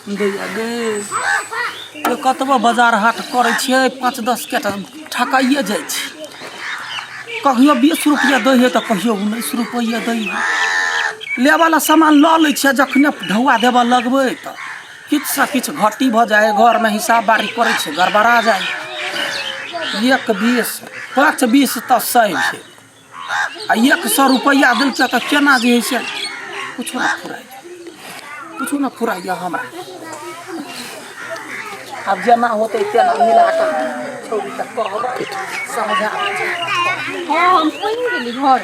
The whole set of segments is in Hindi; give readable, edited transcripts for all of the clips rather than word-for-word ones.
दैया गे ये कतबो बाजार हाट करे छियै 5-10 के ठकाइए जाइ छी कहियो 20 रुपया दै है तऽ कहियो 19 रुपया दै है लेवाला सामान लऽ लै छियै जखने ढौआ देबऽ लगबै तऽ किछु से किछु घटी भऽ जाइ घर में हिसाब बारी करै छै गड़बड़ा जाइ 1-20 5-20 तऽ सही छै आ 100 रुपया देलकै तऽ केना जे है से कुछो ना फुराइया हमरा अब जेना होते तेना मिला कर छोड़ी तक कहबै समझा हां हम कोइन गेली घर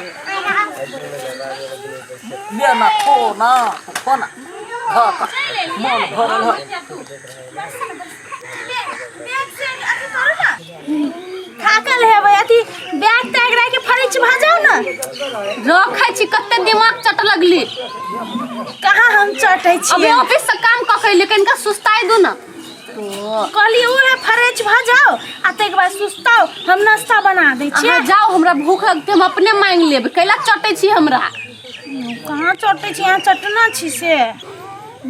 ले ना फोना हाँ का मन भरल है खाकल है भाई अथी बैग टैग रख के फरिच भाजाओ ना रखै छी कते दिमाग चट लगली कहां हम चटै छी अबे ऑफिस से काम क के लेकिन का सुस्ताई दो ना तो कहली उ है फरिच भाजाओ आ तक बाद सुस्ताओ हम नाश्ता बना दै छी जाओ हमरा भूख लगते हम अपने मांग लेब कैला चटै छी हमरा कहां चटै छी यहां चटना छी से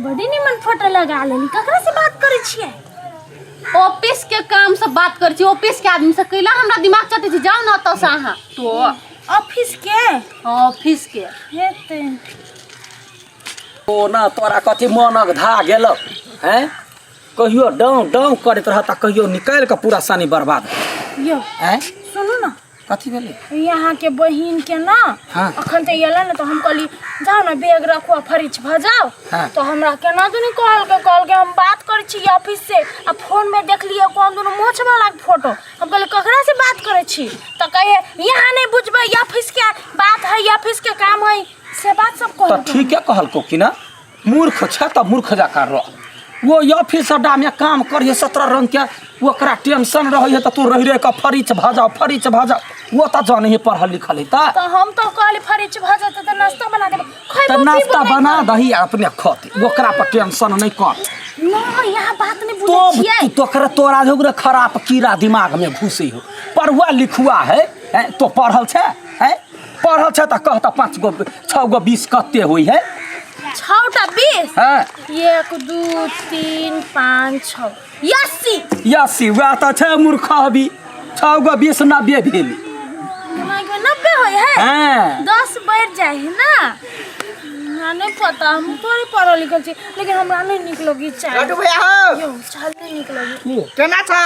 बड़ी निमन फोटो लगा लेली ककरा से बात करै छियै ऑफिस के काम से बात कर छी ऑफिस के आदमी से कैला हमरा दिमाग चटे छी जाओ ना तो साहा तो ऑफिस के हेते ओ ना तोरा कथि मनक धा गेल हैं कहियो डाउन करत रहता कहियो निकाल के पूरा सानी बर्बाद यो हैं सुनो ना कथि भेले यहाँ के बहिन के ना अखन ते एला ना तो हम कहली जाओ ना बैग रखो फरिच भजाओ तो हमरा केना दुनी कॉल के हम बात कर छी ऑफिस से आ फोन में देख लियो कोन दुनु मोछ वाला फोटो हम कहले ककरा से बात करे छी तो कहे यहाँ नहीं बुझबे ऑफिस के बात है ऑफिस के काम है से बात सब कह तो ठीक है कहल को कि ना मूर्ख छ त मूर्ख जाकर रह वो ऑफिस अड्डा में काम करिए 17 रंग के ओकरा टेंशन रही है तो तू रह का फरिच भाजा वो तो जाने ही पढ़ल लिखल है तो हम तो कहली फरिच भाजा तो नाश्ता बना दे तो नाश्ता बना दही अपने खते ओकरा पर टेंशन नहीं कर ना यहाँ बात नहीं बुझै छियै तो तोरा जो खराब कीड़ा दिमाग में घुसे हो पढ़ुआ लिखुआ है तो पढ़ल छे है पढ़ल छे त कहता 5 गो 6 गो 20 कते होई है 6टा 20 हां 1 2 3 5 6 80 वा त छे मूर्ख अभी 6 गो 20 90 भेल 90 होय है हां 10 बढ़ जाए है ना ना नहीं पता हम थोड़ी पढ़ल लिखल छी लेकिन हमरा नहीं निक लगी चाय लड्डू भैया हो यो चाल नहीं निक लगी केना छ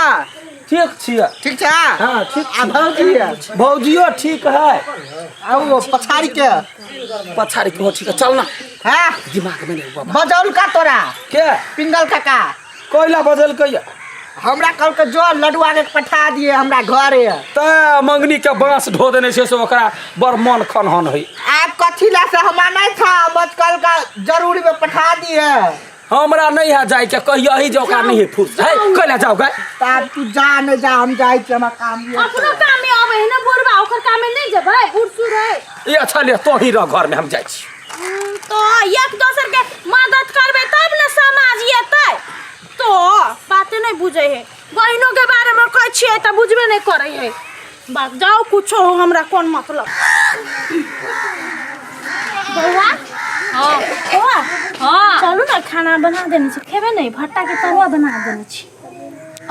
ठीक छियै ठीक छ हां ठीक आ भौजियो ठीक है आओ पछाड़ी के हो ठीक है चल ना हां दिमाग में नहीं बजौल का तोरा के पिंगल काका कोइला बदल कहिया हमरा कल के जो लडुआ के पठा दिए हमरा घरे त मंगनी के बांस ढो देने से ओकरा बड़ मन खनहन है आप कथी ला से हमरा नहीं था बस कल का जरूरी में पठा दिए हमरा नहीं है जाय के कहिया ही जो ओकरा नहीं फुस है कइला जाओ गए तब तू जा न जा हम जाई छ हम काम अपना काम में आवे है ना बोरबा ओकर काम में नहीं जबै उड़सु रे ये चले तो ही रह घर में हम जाय छी तो एक दोसर के मदद करबे तब ना समाज येतै तो बातें नहीं बुझे है बहिनों के बारे में कह छिए त बुझबे नहीं करे है बात जाओ कुछो हो हमरा कोन मतलब बउआ हां चलू ना खाना बना देने छी खेबे नहीं भट्टा के तरुआ बना देने छी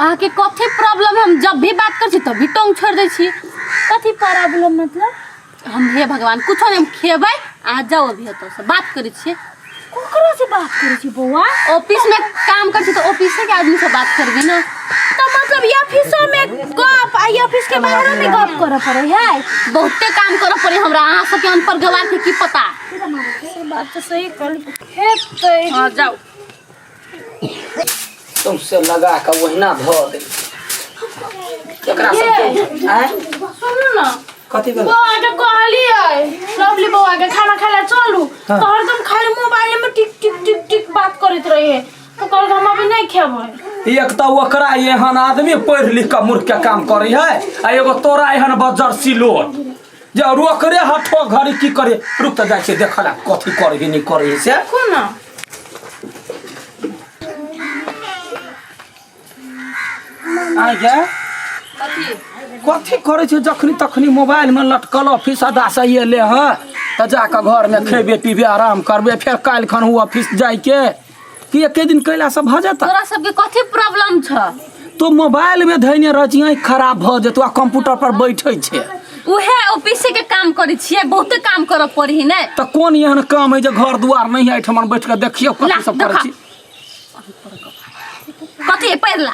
आके कथि प्रॉब्लम हम जब भी बात कर छी तभी टोंग छोड़ दे छी कथि प्रॉब्लम मतलब हम हे भगवान कुछो नहीं खेबै आ जाओ अभी तो से बात करै छी कोकरा से बात करै छी बउआ ऑफिस में काम कर छी तो ऑफिस के आदमी से बात करबे ना तो मतलब ये ऑफिसो में गप आ ऑफिस के बाहर में गप करे पड़े है बहुते काम करे पड़े हमरा अहाँ सब के अनपढ़ गवार के की पता से बात तो सही कर हेतै हां जाओ तुमसे लगा के वहिना ध दे एकरा सब हैं सुनो ना कथि भेल बउआ के कहलिए लवली बउआ के खाना खाला चलू तो हरदम खाली मोबाइल में टिक टिक टिक टिक बात करत रहे तो कल हम अभी नहीं खेबै एक तो ओकरा एहन आदमी पढ़ लिख के मूर्ख के काम करे है आ एगो तोरा एहन बजर सिलोट जे रोकरे हठो घड़ी की करे रुक त जाय छै देखला कथि करे नहीं करे से कोन ना आ गया कथी करे छै जखनी तखनी मोबाइल में लटकल ऑफिस अदा से एले ह त जाके घर में खेबे पीबे आराम करबे फिर काल खन ऑफिस जाय के कि एक दिन कैला से भ जाता तोरा सबके कथी प्रॉब्लम छ तो मोबाइल में धैने रजिया खराब भ जेतो आ कंप्यूटर पर बैठे छे उहे ऑफिस के काम करै छियै बहुते काम करऽ पड़ी नै त कोन एहन काम है जे घर दुआर नहीं है ठमन बैठ के देखियो कथि सब करै छी कथी पढ़ला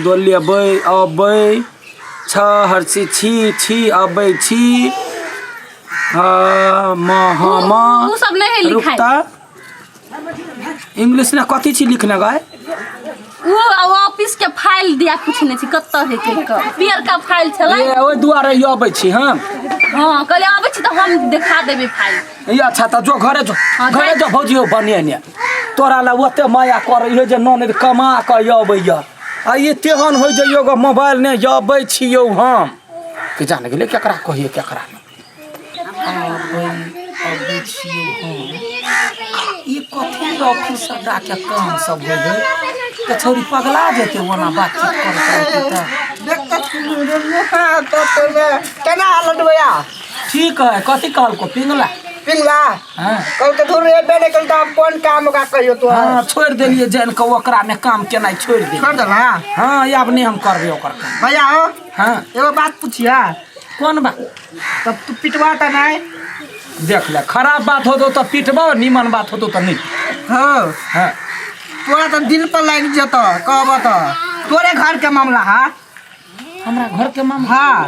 दोलिया बै अबै छ हरसी छी अबै छी उ सब नहीं लिखाई इंग्लिश में कथी छी लिखने गए वो ऑफिस के फाइल दिया कुछ नहीं छी कत्ता है के पियर का फाइल छलै ए ओइ दुआरे अबै छी हम हां कहले आबै छी त हम दिखा देबे फाइल ये अच्छा त जो घरे जो भौजियो बनिए तोरा ला ओते माया करे है जे ननद कमा के अबैया आ ये तेहन हो जइयो ग मोबाइल ने अबै छियौ हम के जान गेले केकरा कहिए केकरा अबै छियौ हम ये कथी ऑफिस सब डाके काम सब हो गए त छोरी पगला जेते ओना बातचीत करते त देख तो केना लडुआ ठीक है कथी कहल को पिंगला पिंगला हां कल के धुर रे बेने कल त कोन काम का कहियो तो हां छोड़ देलिए जान के ओकरा में काम केना छोड़ दे कर देला हां अब नहीं हम करबे ओकर काम भैया हो हां एगो बात पूछिया कौन बात तब तू पिटवा त नहीं देख ले खराब बात हो तो पिटबो निमन बात हो तो नहीं हां हां तोरा त दिल पर लाग जत कहब त तोरे घर के मामला हा हमरा घर के मामला हां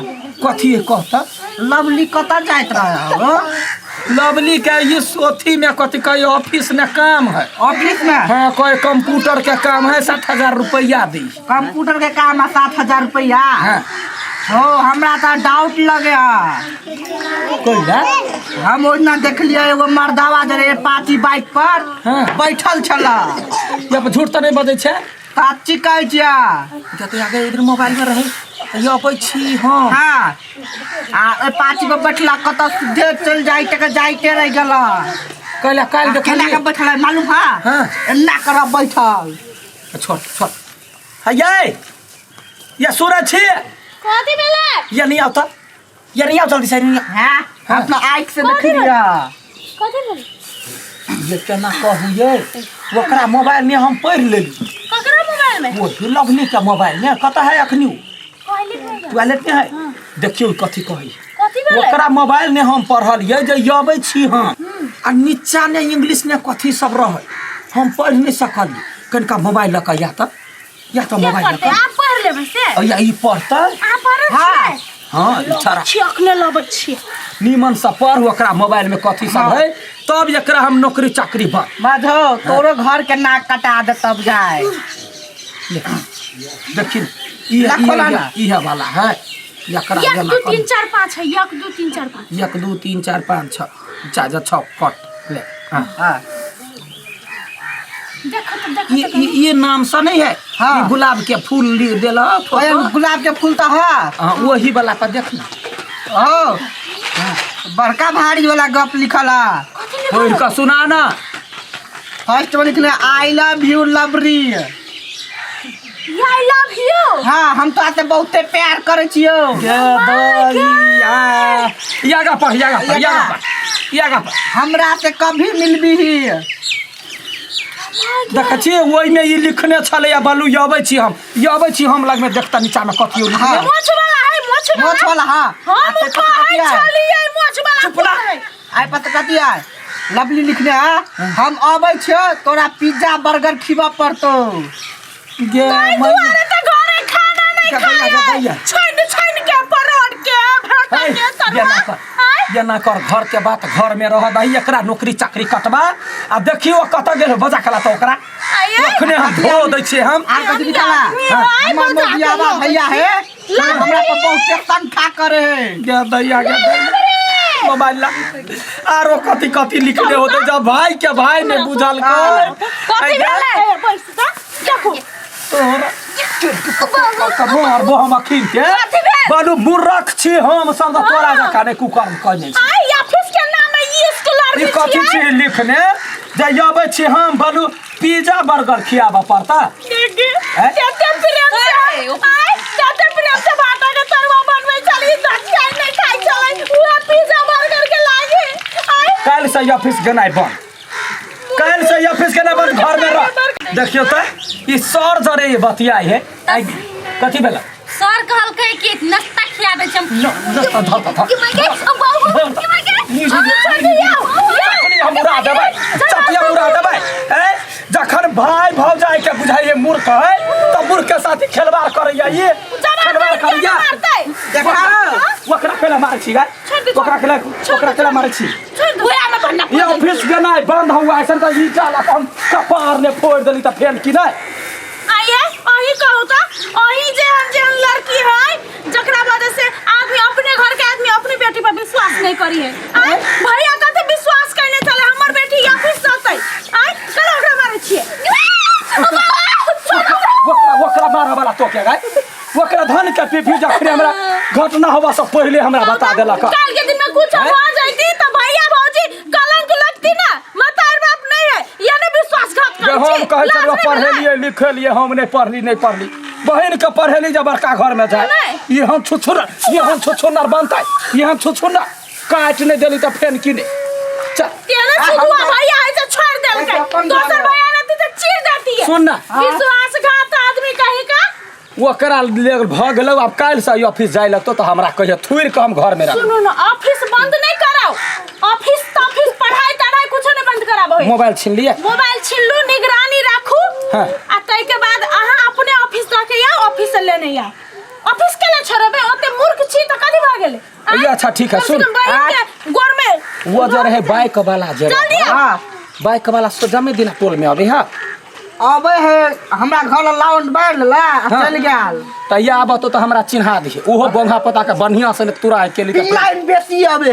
कथी कहता लवली कता जाइत रहा हो लवली के ये सोथी में कथी कहे ऑफिस में काम है ऑफिस में हां कोई कंप्यूटर के काम है 60,000 रुपया दी कंप्यूटर के काम है 7,000 रुपया हां हो हमरा त डाउट लगे हा कोइला हम ओजना देखलिए एगो मर्दावा जरे पार्टी बाइक पर हां बैठल छला ये पर झूठ त नहीं बजै छै काची कहै छिया देखो आगे इधर मोबाइल में रहे ये अबै छी हां हां आ ए पार्टी पर बैठला कत सीधे चल जाइते रह गेला कहला काल केना के बैठल मालूम हा हां एना कर बैठल छोड़ हये ये सूरज छी कथी भेले ये नहीं आता जल्दी से नहीं हां अपना आंख से देख लिया कथी भेले ये केना कहू ये ओकरा मोबाइल में हम पढ़ लेली ककरा मोबाइल में वो लवली का मोबाइल में कत है अखनी टॉयलेट टॉयलेट में है देखियो कथी कही कथी भेले ओकरा मोबाइल में हम पढ़लिए जे अबै छी हम आ नीचा ने इंग्लिश में कथी सब रहे हम पढ़ नहीं सकली कनका मोबाइल लक या तो मोबाइल लक आप पढ़ लेबे से या ई पढ़ता आप पढ़ हां हां छाड़ा छियकने लबे छी नीमन से पढ़ ओकरा मोबाइल में कथी सब है तब एकरा हम नौकरी चाकरी बा माधो तोरो घर के नाक कटा दे तब जाए देखिन ई है वाला है एकरा 1 2 3 4 5 है 1 2 3 4 5 1 2 3 4 5 6 जा 6 कट ले हां देखो ये नाम सा नहीं है हाँ। ये गुलाब के फूल देला गुलाब के फूल तो है वही वाला पर देखना ओ बड़का भारी वाला गप लिखला कोई का सुना ना फर्स्ट में लिखले आई लव यू लवरी आई लव यू हां हम तो आते बहुते प्यार करे छियो यागा पर हमरा से कभी मिलबी ही देख छी ओइ में ई लिखने छले या बालू अबै छी हम लग में देखता नीचा में कथि लिखले मोछ वाला हां हम कहै छलिए मोछ वाला आई पता कथि आय लवली लिखने हम अबै छियो तोरा पिज्जा बर्गर खिबा पड़तो गे दुआरे त घरे खाना नहीं खाया छाइन के परोड़ के भाटा के तरवा ये ना कर घर के बात घर में रह दही एकरा नौकरी चाकरी कटबा आ देखियो कत गेल बजा खला तो ओकरा अखने हम धो दै छी हम आर कथि लिखला हमर मौगियाबा भैया है हमरा पर बहुत तनखा करे है गे दैया मोबाइल ला आरो कथी लिखले होते जब भाई के भाई ने बुझल को कथी भेले पैसा देखो तोरा कबो आरबो हम अखिन के बालू मूर्ख छी हम संग तोरा जका ने कुकर्म कने छी आई ऑफिस के नाम है ये स्कॉलर ई कथी छी लिखने जे अबै छी हम बालू पिज्जा बर्गर खियाबा पड़ता केते प्रेम से आई केते प्रेम से भाटा के तरवा बनबै चली दक्षिण नहीं खाइ चलै पूरा पिज्जा बर्गर के लागे आई कल से ऑफिस गेनाइ बंद, कल से ऑफिस गेनाइ बंद, घर में रह। देखियो त ई सर जरे ये बतियाई है कथी भेला सर कहलकै कि नाश्ता खिया दे छम नाश्ता धर कि मैं के हम उड़ा देबै, चटिया उड़ा देबै। जखन भाई भौजाई के बुझाइए मूर्ख है तो मूर्ख के साथ खेलवाड़ करैया, ये खेलवाड़ करैया। ओकरा केला मारै छी गाय, ओकरा केला मारै छी। ये ऑफिस गेनाइ बंद हुआ ऐसा तो ई जाला हम कपार ने फोड़ देली त फेन की नहीं आइए अही कहू त अही जे लड़की है जकरा वजह से आदमी अपने घर के आदमी अपनी बेटी पर विश्वास नहीं करी है। भैया कते विश्वास करने चले हमर बेटी ऑफिस जातै चलो ओकरा मारै छिए। ओकरा मारे वाला तो के गाय, ओकरा धन के पीफी जखने हमरा घटना होबा से पहले हमरा बता देलक। काल के दिन में कुछ हो जाती तो भैया भौजी कलंक लगती ना, मतार बाप नहीं है यानी विश्वासघात कर छी। हम कहे चलो पढ़े लिए लिखे लिए, हम नहीं पढ़ली बहन के पढ़ेली जब बड़का घर में जाए ये हम छुछुनर बनता, ये हम छुछुनर काट नहीं देली तो फेन की नहीं चल तेरे छुआ भैया ऐसे छोड़ देलकै, दोसर भैया ने तो चीर देती है। सुन ना विश्वासघात आदमी कहीं का ओकरा ले भ गेलो, अब काल से ऑफिस जाय लगतो तो हमरा कहिए थुर के हम घर में रह। सुनो ना ऑफिस बंद नहीं कराओ, ऑफिस पढ़ाई तढ़ाई कुछ नहीं बंद कराबो। मोबाइल छीन लिए, मोबाइल छीन लू, निगरानी राखू आ तई के बाद अहाँ अपने ऑफिस जाके या ऑफिस से लेने या ऑफिस के ले छोड़बे ओते मूर्ख छी त कदी भ गेले। ये अच्छा ठीक है सुन, गोर में वो जो रहे बाइक वाला जरा, हां बाइक वाला सो जमे दिन टोल में अबे हां अबे है हमरा घर लाउंड बार ला चल गेल त या आब तो हमरा चिन्हा दिए, ओहो बोंगा पता के बढ़िया से तुरा के लिए लाइन बेसी अबे